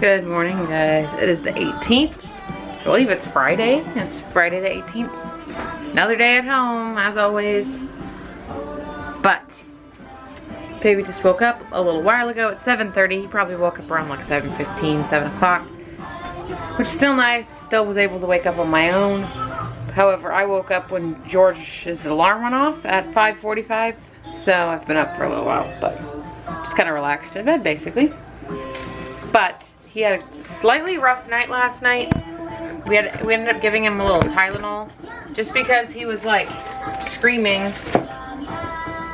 Good morning, guys. It is the 18th. I believe it's Friday. It's Friday the 18th. Another day at home, as always. But baby just woke up a little while ago at 7:30. He probably woke up around like 7:15, 7 o'clock. Which is still nice. Still was able to wake up on my own. However, I woke up when George's alarm went off at 5:45. So I've been up for a little while, but just kind of relaxed in bed basically. But he had a slightly rough night last night. We ended up giving him a little Tylenol just because he was like screaming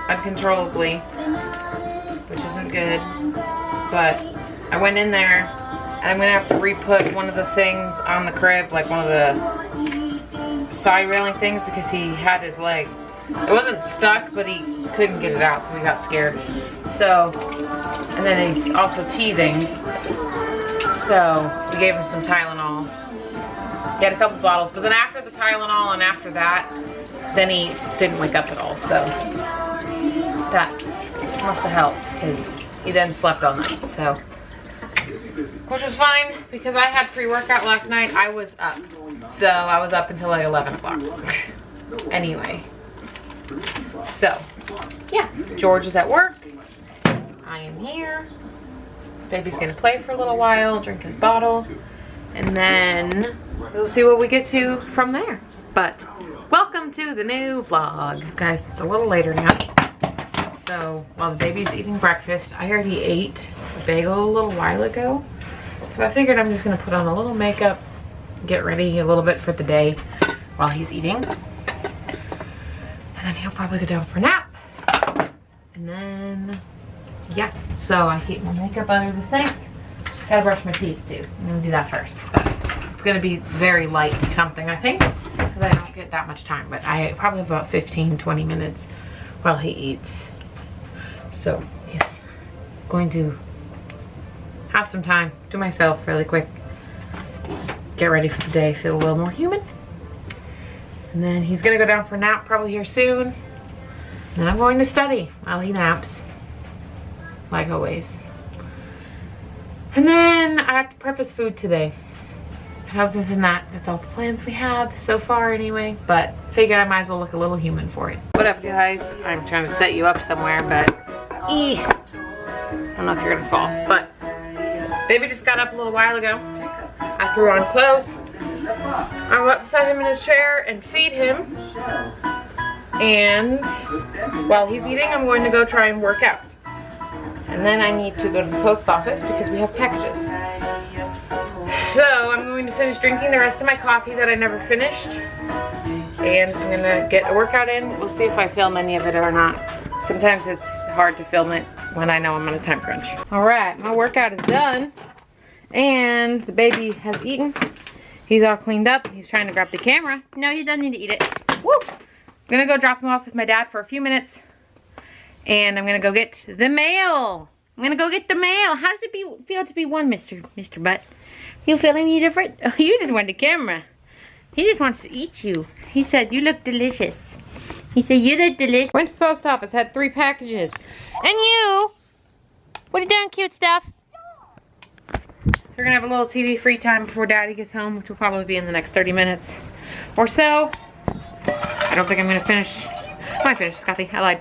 uncontrollably, which isn't good. But I went in there and I'm gonna have to re-put one of the things on the crib, like one of the side railing things, because he had his leg. It wasn't stuck, but he couldn't get it out, so we got scared. So, and then he's also teething. So we gave him some Tylenol. He had a couple bottles, but then after the Tylenol and after that, then he didn't wake up at all. So that must have helped because he then slept all night. So, which was fine because I had pre-workout last night. I was up, so I was up until like 11 o'clock. Anyway, so yeah, George is at work. I am here. Baby's gonna play for a little while, drink his bottle, and then we'll see what we get to from there. But welcome to the new vlog. Guys, it's a little later now. So while the baby's eating breakfast, I heard he ate a bagel a little while ago. So I figured I'm just gonna put on a little makeup, get ready a little bit for the day while he's eating. And then he'll probably go down for a nap. And then yeah, so I keep my makeup under the sink. Gotta brush my teeth too. I'm gonna do that first. But it's gonna be very light something, I think, because I don't get that much time. But I probably have about 15-20 minutes while he eats. So he's going to have some time to myself really quick. Get ready for the day, feel a little more human. And then he's gonna go down for a nap probably here soon. And then I'm going to study while he naps, like always. And then I have to prep his food today. Other than that, that's all the plans we have so far anyway, but figured I might as well look a little human for it. What up, guys? I'm trying to set you up somewhere, but I don't know if you're gonna fall. But baby just got up a little while ago. I threw on clothes. I'm about to set him in his chair and feed him. And while he's eating, I'm going to go try and work out. And then I need to go to the post office because we have packages. So I'm going to finish drinking the rest of my coffee that I never finished. And I'm going to get a workout in. We'll see if I film any of it or not. Sometimes it's hard to film it when I know I'm on a time crunch. Alright, my workout is done. And the baby has eaten. He's all cleaned up. He's trying to grab the camera. No, he doesn't need to eat it. Woo! I'm going to go drop him off with my dad for a few minutes. And I'm gonna go get the mail. I'm gonna go get the mail. How does it feel to be one, Mr. Butt? You feel any different? Oh, you just want the camera. He just wants to eat you. He said, you look delicious. He said, you look delicious. Went to the post office, had 3 packages. And you? What are you doing, cute stuff? So we're gonna have a little TV free time before Daddy gets home, which will probably be in the next 30 minutes or so. I don't think I'm gonna finish. I might finish this coffee. I lied.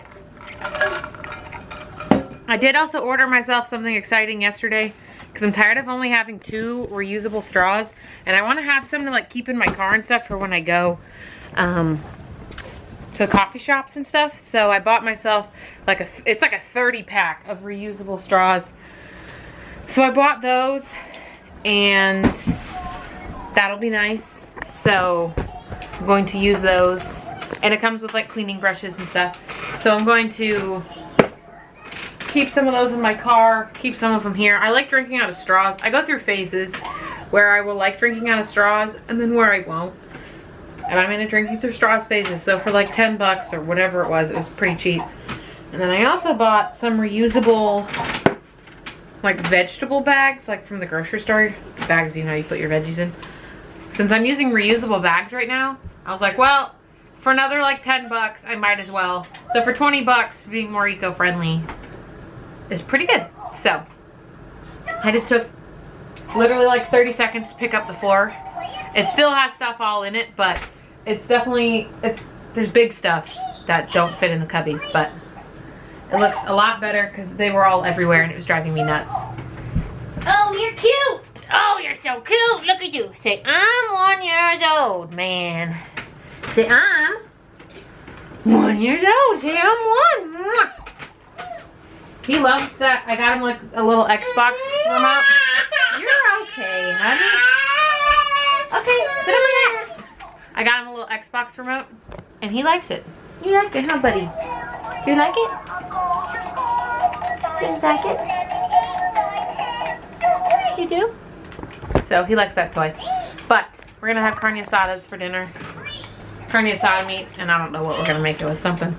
I did also order myself something exciting yesterday because I'm tired of only having 2 reusable straws, and I want to have some to like keep in my car and stuff for when I go to the coffee shops and stuff. So I bought myself like it's like a 30 pack of reusable straws. So I bought those, and that'll be nice. So I'm going to use those, and it comes with like cleaning brushes and stuff. So I'm going to keep some of those in my car, keep some of them here. I like drinking out of straws. I go through phases where I will like drinking out of straws and then where I won't. And I'm in a drinking through straws phases. So for like 10 bucks or whatever it was pretty cheap. And then I also bought some reusable like vegetable bags, like from the grocery store. The bags, you know, you put your veggies in. Since I'm using reusable bags right now, I was like, well, for another like 10 bucks, I might as well. So for 20 bucks, being more eco-friendly is pretty good. So I just took literally like 30 seconds to pick up the floor. It still has stuff all in it, but it's definitely, there's big stuff that don't fit in the cubbies, but it looks a lot better because they were all everywhere and it was driving me nuts. Oh, you're cute. Oh, you're so cute. Look at you. Say, I'm 1 year old, man. Say, I'm 1 year old. Say, I'm 1. He loves that. I got him like a little Xbox remote. You're okay, honey. Okay, sit on my lap. I got him a little Xbox remote, and he likes it. You like it, huh, buddy? You like it? You like it? You do? So he likes that toy. But we're gonna have carne asadas for dinner. Carne asada meat, and I don't know what we're gonna make it with, something.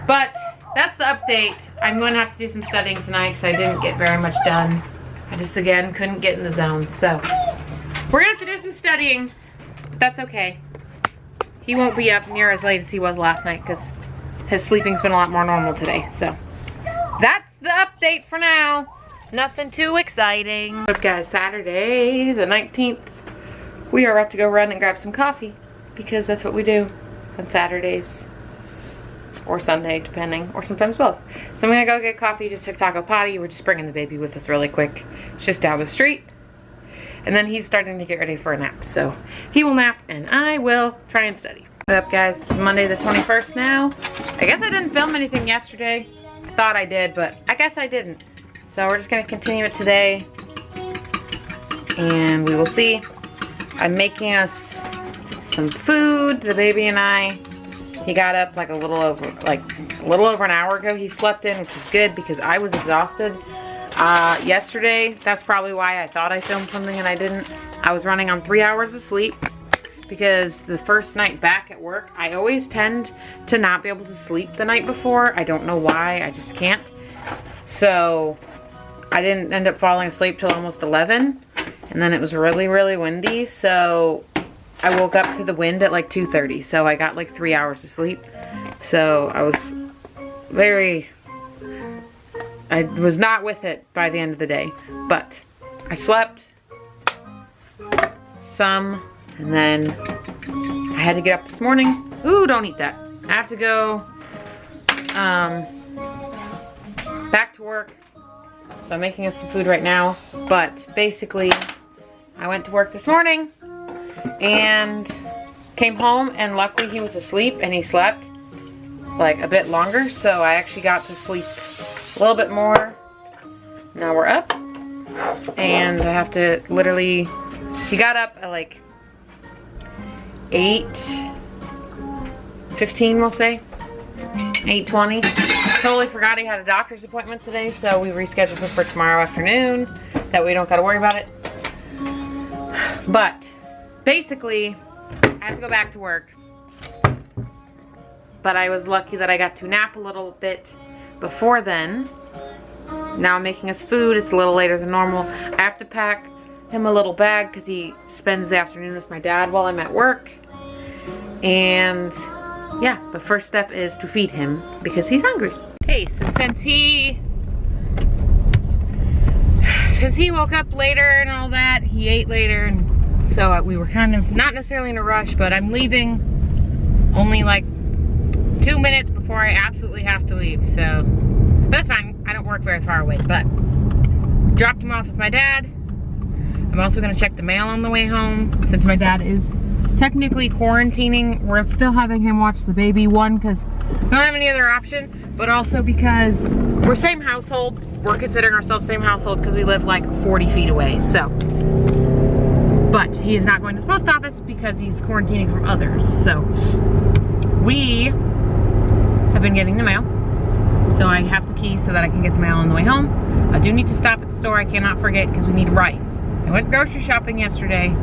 But that's the update. I'm going to have to do some studying tonight because I didn't get very much done. I just, again, couldn't get in the zone. So we're going to have to do some studying. But that's okay. He won't be up near as late as he was last night because his sleeping's been a lot more normal today. So that's the update for now. Nothing too exciting. What's up, guys? Saturday the 19th. We are about to go run and grab some coffee because that's what we do on Saturdays. Or Sunday, depending, or sometimes both. So I'm gonna go get coffee, just took Taco Potty. We're just bringing the baby with us really quick. It's just down the street. And then he's starting to get ready for a nap. So he will nap and I will try and study. What up, guys? It's Monday the 21st now. I guess I didn't film anything yesterday. I thought I did, but I guess I didn't. So we're just gonna continue it today. And we will see. I'm making us some food, the baby and I. He got up like a little over an hour ago. He slept in, which is good because I was exhausted. Yesterday, that's probably why I thought I filmed something and I didn't. I was running on 3 hours of sleep because the first night back at work, I always tend to not be able to sleep the night before. I don't know why, I just can't. So I didn't end up falling asleep till almost 11. And then it was really, really windy. So I woke up to the wind at like 2:30, so I got like 3 hours of sleep. So I was not with it by the end of the day, but I slept some, and then I had to get up this morning. Ooh, don't eat that. I have to go back to work, so I'm making us some food right now, but basically I went to work this morning and came home, and luckily he was asleep and he slept like a bit longer, so I actually got to sleep a little bit more. Now we're up and I have to literally, he got up at like 8:15, we'll say 8:20. Totally forgot he had a doctor's appointment today, so we rescheduled it for tomorrow afternoon. That way we don't gotta worry about it. But basically, I have to go back to work. But I was lucky that I got to nap a little bit before then. Now I'm making us food. It's a little later than normal. I have to pack him a little bag because he spends the afternoon with my dad while I'm at work. And yeah, the first step is to feed him because he's hungry. Hey, so since he woke up later and all that, he ate later, and so we were kind of not necessarily in a rush, but I'm leaving only like 2 minutes before I absolutely have to leave. So that's fine. I don't work very far away, but dropped him off with my dad. I'm also gonna check the mail on the way home since my dad is technically quarantining. We're still having him watch the baby, one because we don't have any other option, but also because we're same household. We're considering ourselves same household because we live like 40 feet away, so. But he's not going to the post office because he's quarantining from others. So we have been getting the mail. So I have the key so that I can get the mail on the way home. I do need to stop at the store, I cannot forget, because we need rice. I went grocery shopping yesterday,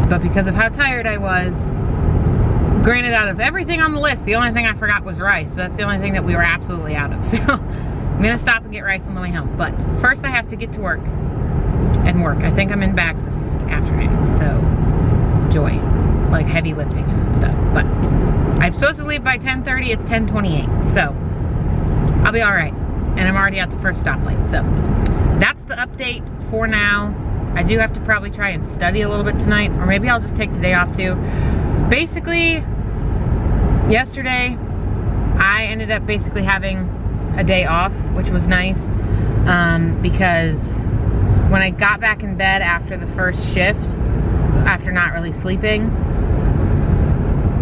but because of how tired I was, granted, out of everything on the list, the only thing I forgot was rice, but that's the only thing that we were absolutely out of. So I'm gonna stop and get rice on the way home. But first I have to get to work and work. I think I'm in bags this afternoon, so joy. Like heavy lifting and stuff. But I'm supposed to leave by 10:30, it's 10:28, so I'll be all right. And I'm already at the first stoplight, so that's the update for now. I do have to probably try and study a little bit tonight, or maybe I'll just take today off too. Basically, yesterday, I ended up basically having a day off, which was nice, because when I got back in bed after the first shift, after not really sleeping,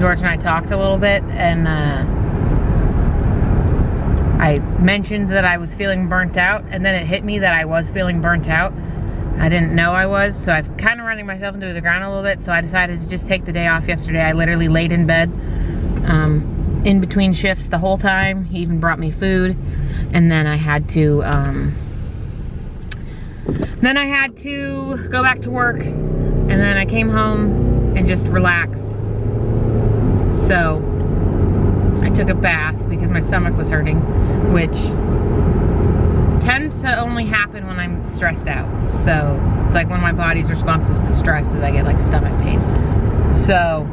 George and I talked a little bit, and I mentioned that I was feeling burnt out, and then it hit me that I was feeling burnt out. I didn't know I was, so I'm kind of running myself into the ground a little bit, so I decided to just take the day off yesterday. I literally laid in bed in between shifts the whole time. He even brought me food, and then I had to go back to work, and then I came home and just relaxed. So I took a bath because my stomach was hurting, which tends to only happen when I'm stressed out. So it's like one of my body's responses to stress is I get like stomach pain. So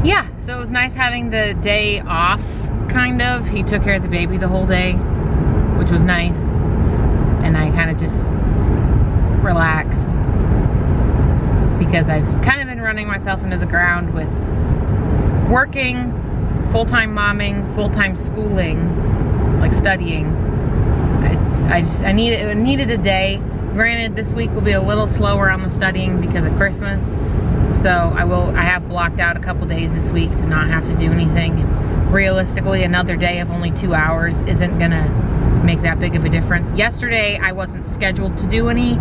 yeah, so it was nice having the day off, kind of. He took care of the baby the whole day, which was nice. And I kind of just relaxed because I've kind of been running myself into the ground with working, full-time momming, full-time schooling, like studying. I needed a day. Granted, this week will be a little slower on the studying because of Christmas. So I have blocked out a couple days this week to not have to do anything. And realistically, another day of only 2 hours isn't gonna make that big of a difference. Yesterday, I wasn't scheduled to do any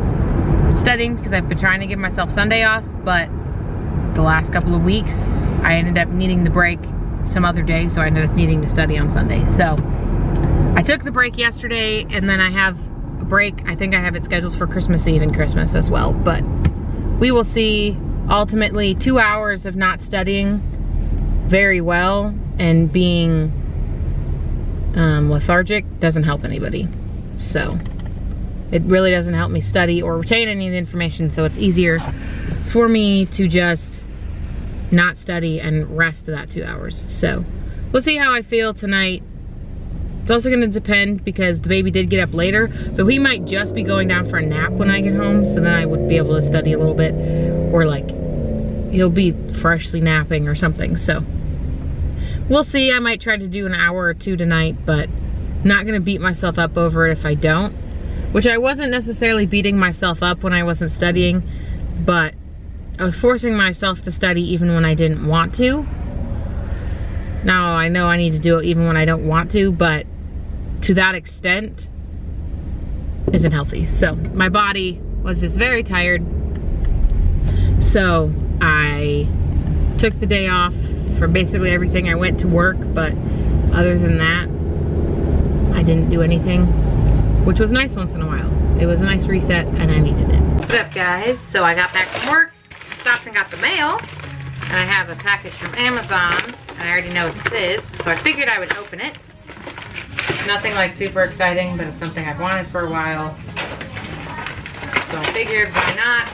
studying because I've been trying to give myself Sunday off, but the last couple of weeks, I ended up needing the break some other day, so I ended up needing to study on Sunday. So I took the break yesterday, and then I have a break. I think I have it scheduled for Christmas Eve and Christmas as well, but we will see. Ultimately, 2 hours of not studying very well and being lethargic doesn't help anybody. So it really doesn't help me study or retain any of the information, so it's easier for me to just not study and rest that 2 hours. So we'll see how I feel tonight. It's also gonna depend because the baby did get up later, so he might just be going down for a nap when I get home, so then I would be able to study a little bit, or like he'll be freshly napping or something. So we'll see. I might try to do an hour or two tonight, but not gonna beat myself up over it if I don't, which I wasn't necessarily beating myself up when I wasn't studying, but I was forcing myself to study even when I didn't want to. Now I know I need to do it even when I don't want to, but to that extent isn't healthy. So my body was just very tired. So I took the day off for basically everything. I went to work, but other than that, I didn't do anything, which was nice once in a while. It was a nice reset and I needed it. What's up, guys? So I got back from work, stopped and got the mail, and I have a package from Amazon, and I already know what this is, so I figured I would open it. It's nothing like super exciting, but it's something I've wanted for a while. So I figured, why not?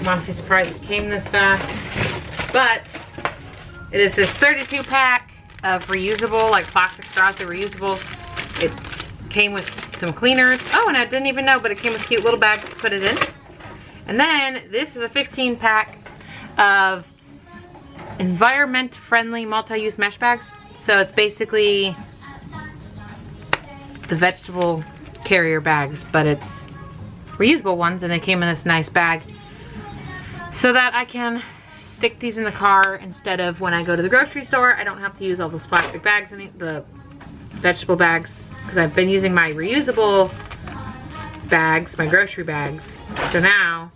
I'm honestly surprised it came this fast. But it is this 32 pack of reusable, like plastic straws. They're reusable. It came with some cleaners. Oh, and I didn't even know, but it came with a cute little bag to put it in. And then this is a 15 pack of environment-friendly multi-use mesh bags. So it's basically the vegetable carrier bags, but it's reusable ones, and they came in this nice bag so that I can stick these in the car instead of when I go to the grocery store. I don't have to use all those plastic bags and the vegetable bags, because I've been using my reusable bags, my grocery bags. So now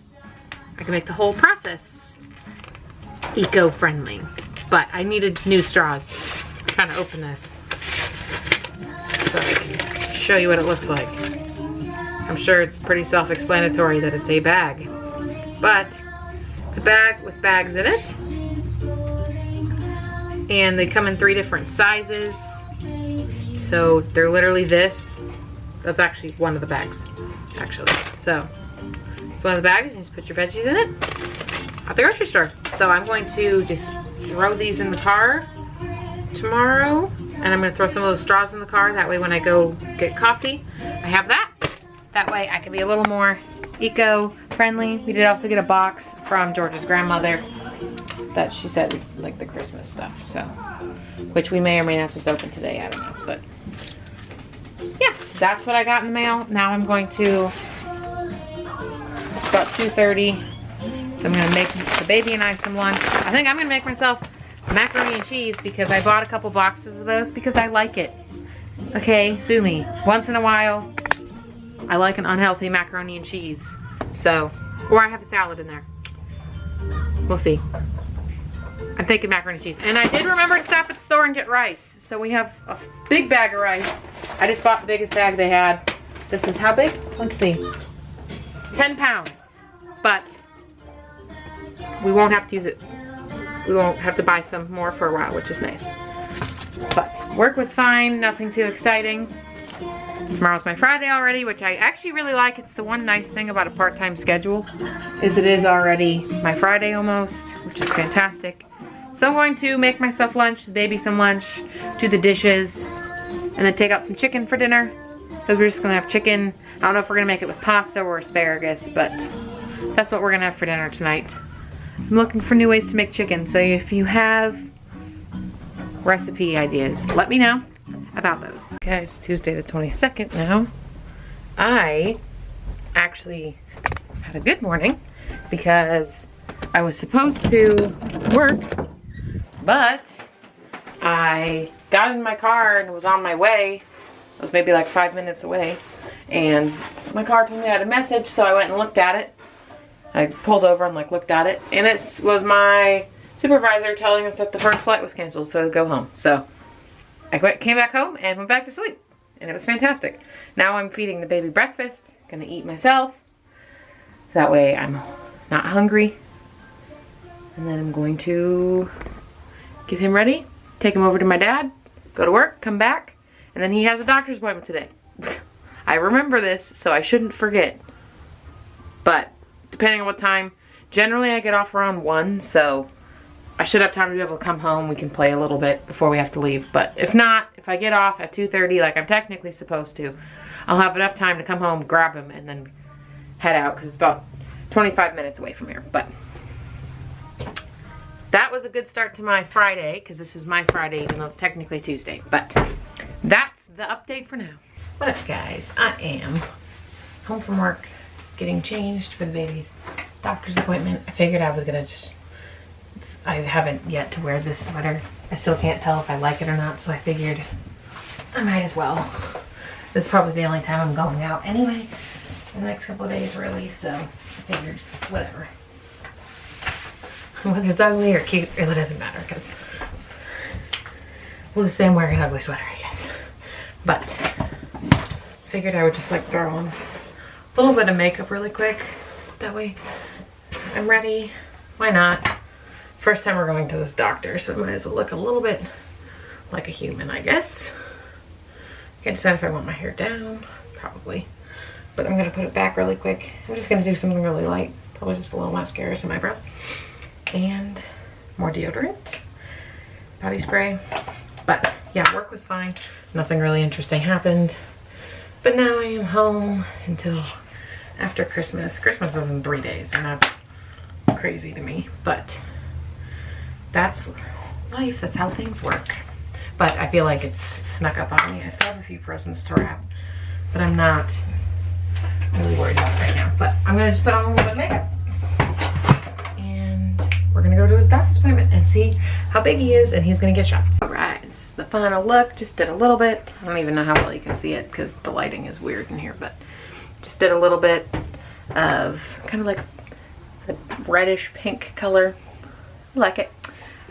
I can make the whole process eco-friendly. But I needed new straws. I'm trying to open this so I can show you what it looks like. I'm sure it's pretty self-explanatory that it's a bag, but it's a bag with bags in it, and they come in 3 different sizes. So they're literally this. That's actually one of the bags, actually. So it's one of the bags. You just put your veggies in it at the grocery store. So I'm going to just throw these in the car tomorrow. And I'm gonna throw some of those straws in the car. That way when I go get coffee, I have that. That way I can be a little more eco-friendly. We did also get a box from George's grandmother that she said is like the Christmas stuff, so, which we may or may not just open today, I don't know, but yeah, that's what I got in the mail. Now I'm going to, it's about 2:30, so I'm gonna make the baby and I some lunch. I think I'm gonna make myself macaroni and cheese because I bought a couple boxes of those because I like it. Okay, sue me. Once in a while, I like an unhealthy macaroni and cheese. So, or I have a salad in there. We'll see. I'm thinking macaroni and cheese. And I did remember to stop at the store and get rice. So we have a big bag of rice. I just bought the biggest bag they had. This is how big? Let's see. 10 pounds. But we won't have to use it. We won't have to buy some more for a while, which is nice. But work was fine, nothing too exciting. Tomorrow's my Friday already, which I actually really like. It's the one nice thing about a part-time schedule, is it is already my Friday almost, which is fantastic. So I'm going to make myself lunch, the baby some lunch, do the dishes, and then take out some chicken for dinner. Because we're just gonna have chicken. I don't know if we're gonna make it with pasta or asparagus, but that's what we're gonna have for dinner tonight. I'm looking for new ways to make chicken, so if you have recipe ideas, let me know about those. Okay, it's Tuesday the 22nd now. I actually had a good morning because I was supposed to work, but I got in my car and was on my way. I was maybe like 5 minutes away, and my car told me I had a message, so I went and looked at it. I pulled over and like looked at it, and it was my supervisor telling us that the first flight was canceled, so to go home. So I came back home and went back to sleep, and it was fantastic. Now I'm feeding the baby breakfast, gonna eat myself. That way I'm not hungry. And then I'm going to get him ready, take him over to my dad, go to work, come back, and then he has a doctor's appointment today. I remember this, so I shouldn't forget. But depending on what time, generally I get off around 1, so I should have time to be able to come home. We can play a little bit before we have to leave. But if not, if I get off at 2:30 like I'm technically supposed to, I'll have enough time to come home, grab him, and then head out because it's about 25 minutes away from here. But that was a good start to my Friday because this is my Friday even though it's technically Tuesday. But that's the update for now. What up, guys? I am home from work getting changed for the baby's doctor's appointment. I figured I was going to just... I haven't yet to wear this sweater. I still can't tell if I like it or not, so I figured I might as well. This is probably the only time I'm going out anyway for the next couple of days, really, so I figured whatever. Whether it's ugly or cute, it really doesn't matter, because we'll just say I'm wearing an ugly sweater, I guess. But figured I would just like throw on a little bit of makeup really quick. That way I'm ready. Why not? First time we're going to this doctor, so it might as well look a little bit like a human, I guess. Can't decide if I want my hair down, probably. But I'm gonna put it back really quick. I'm just gonna do something really light. Probably just a little mascara, some eyebrows. And more deodorant, body spray. But yeah, work was fine. Nothing really interesting happened. But now I am home until after Christmas. Christmas is in 3 days, and that's crazy to me. But that's life, that's how things work. But I feel like it's snuck up on me. I still have a few presents to wrap, but I'm not really worried about it right now. But I'm gonna just put on a little bit of makeup, and we're gonna go to his doctor's appointment and see how big he is, and he's gonna get shots. All right, this is the final look. Just did a little bit. I don't even know how well you can see it because the lighting is weird in here, but just did a little bit of kind of like a reddish pink color. I like it.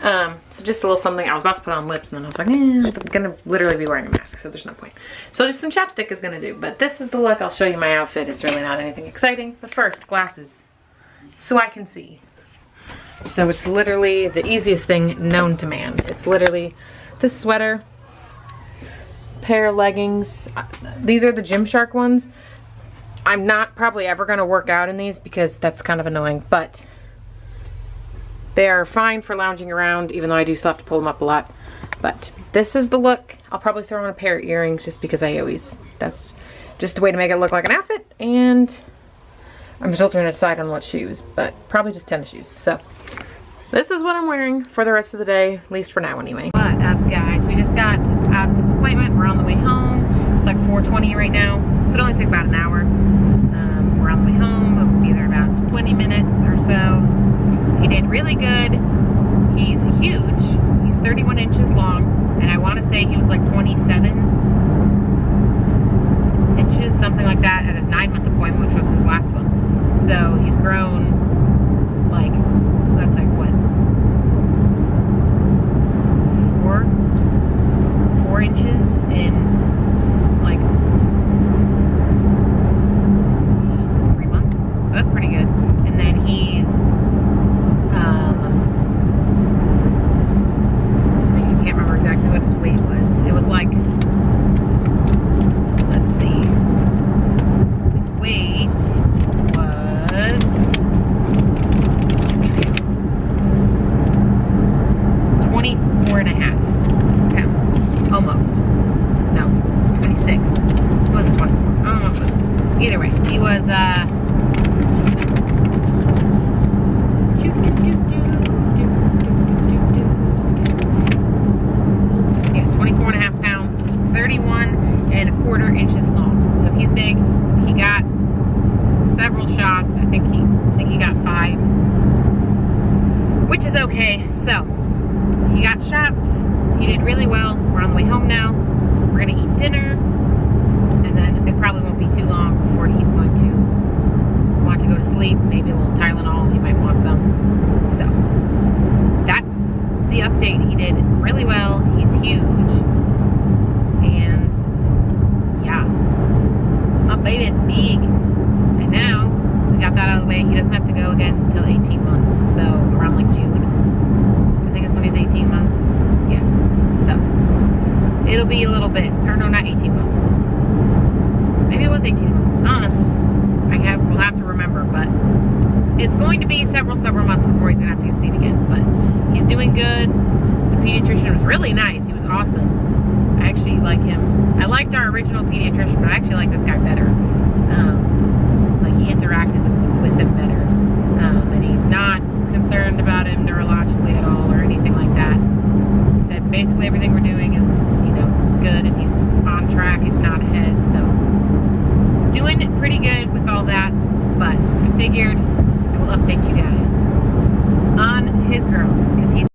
So just a little something. I was about to put on lips, and then I was like, I'm gonna literally be wearing a mask, so there's no point. So just some chapstick is gonna do. But this is the look. I'll show you my outfit. It's really not anything exciting. But first, glasses, so I can see. So it's literally the easiest thing known to man. It's literally this sweater, pair of leggings. These are the Gymshark ones. I'm not probably ever gonna work out in these because that's kind of annoying, but they are fine for lounging around, even though I do still have to pull them up a lot. But this is the look. I'll probably throw on a pair of earrings just because that's just a way to make it look like an outfit. And I'm still trying to decide on what shoes, but probably just tennis shoes. So this is what I'm wearing for the rest of the day, at least for now anyway. What up, guys? We just got out of his appointment. We're on the way home. It's like 4:20 right now, so it only took about an hour. We're on the way home. We'll be there about 20 minutes or so. He did really good. He's huge. He's 31 inches long, and I want to say he was like 27 inches, something like that, at his 9-month appointment, which was his last one. So he's grown like, that's like what, 4 inches in like 3 months. So that's pretty good. And then he's I can't remember exactly what his weight was. It was like, let's see, his weight was 24.5 pounds. Almost. No, 26. It wasn't 24. I don't know. Either way, he was yeah, 24.5 pounds, 31.25 inches long. So he's big. He got several shots. I think he got 5, which is okay. So he got shots. He did really well. We're on the way home now. We're gonna eat dinner, and then it probably won't be too long before he's going to want to go to sleep. Maybe a little Tylenol. He might want some. So that's the update. He did really well. He's huge, and yeah, my baby's big. And now we got that out of the way. He doesn't have to go again until 18 months. So around like June. I think it's when he's 18 months. Yeah. So it'll be a little bit, or no, not 18 months. Maybe it was 18 months. I don't know. We'll have to remember, but it's going to be several months before he's gonna have to get seen again. But he's doing good. The pediatrician was really nice. He was awesome. I actually like him. I liked our original pediatrician, but I actually like this guy better. Like he interacted with him better. And he's not concerned about him neurologically at all or anything like that. He said basically everything we're doing is, good, and he's on track, if not ahead. So doing pretty good with all that. But I figured I will update you guys on his growth, because he's